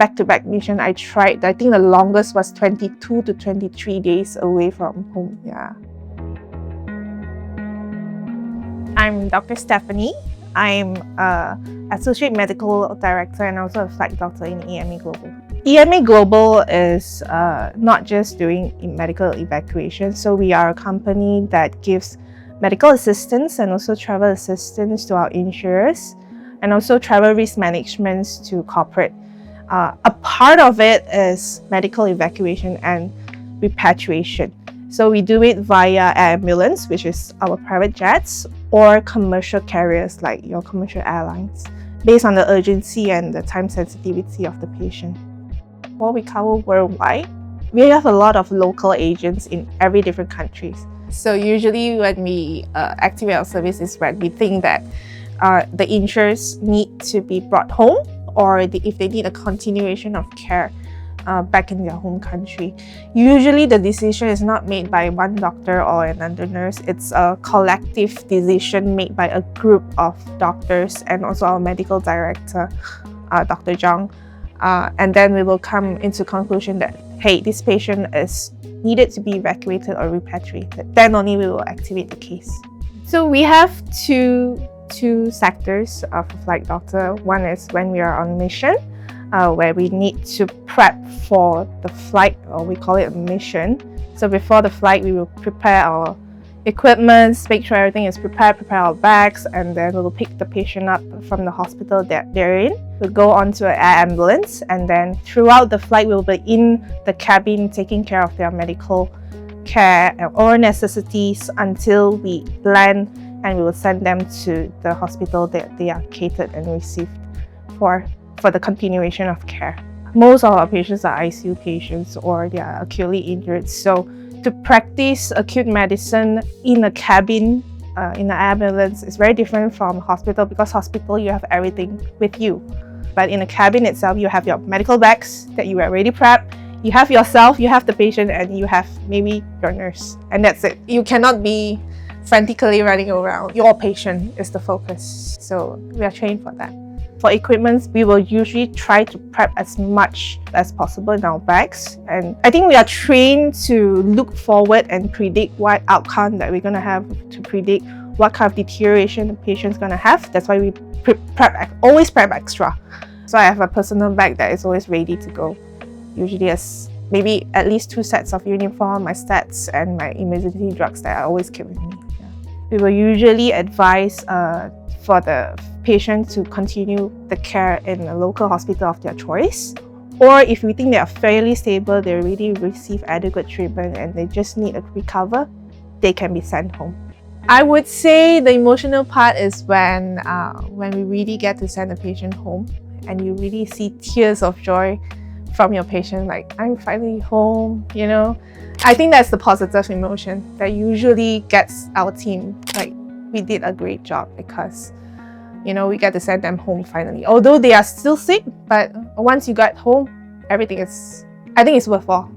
back-to-back mission I tried, I think the longest was 22 to 23 days away from home. Yeah. I'm Dr. Stephanie. I'm Associate Medical Director and also a flight doctor in EMA Global. EMA Global is not just doing medical evacuation. So we are a company that gives medical assistance and also travel assistance to our insurers, and also travel risk management to corporate. A part of it is medical evacuation and repatriation. So we do it via ambulance, which is our private jets, or commercial carriers like your commercial airlines, based on the urgency and the time sensitivity of the patient. What we cover worldwide, we have a lot of local agents in every different countries. So usually when we activate our services, when we think that the insurers need to be brought home, or if they need a continuation of care back in their home country. Usually the decision is not made by one doctor or another nurse. It's a collective decision made by a group of doctors and also our medical director, Dr. Zhang. And then we will come into conclusion that, hey, this patient is needed to be evacuated or repatriated. Then only we will activate the case. So we have two sectors of a flight doctor. One is when we are on mission, where we need to prep for the flight, or we call it a mission. So before the flight, we will prepare our equipment, make sure everything is prepared, prepare our bags, and then we will pick the patient up from the hospital that they're in. We'll go onto an air ambulance, and then throughout the flight, we'll be in the cabin taking care of their medical care or necessities until we land, and we will send them to the hospital that they are catered and received for the continuation of care. Most of our patients are ICU patients or they are acutely injured. So to practice acute medicine in a cabin, in an ambulance, is very different from hospital, because hospital you have everything with you. But in a cabin itself, you have your medical bags that you already prepped, you have yourself, you have the patient, and you have maybe your nurse, and that's it. You cannot be frantically running around. Your patient is the focus. So we are trained for that. For equipment, we will usually try to prep as much as possible in our bags. And I think we are trained to look forward and predict what outcome that we're going to have, to predict what kind of deterioration the patient's going to have. That's why we always prep extra. So I have a personal bag that is always ready to go. Usually has maybe at least 2 sets of uniform, my stats, and my emergency drugs that I always keep with me. Yeah. We will usually advise for the patient to continue the care in a local hospital of their choice. Or if we think they are fairly stable, they already receive adequate treatment and they just need to recover, they can be sent home. I would say the emotional part is when we really get to send a patient home and you really see tears of joy from your patient, like, I'm finally home, you know. I think that's the positive emotion that usually gets our team, like, we did a great job, because, you know, we get to send them home finally. Although they are still sick, but once you got home, everything is, I think it's worthwhile.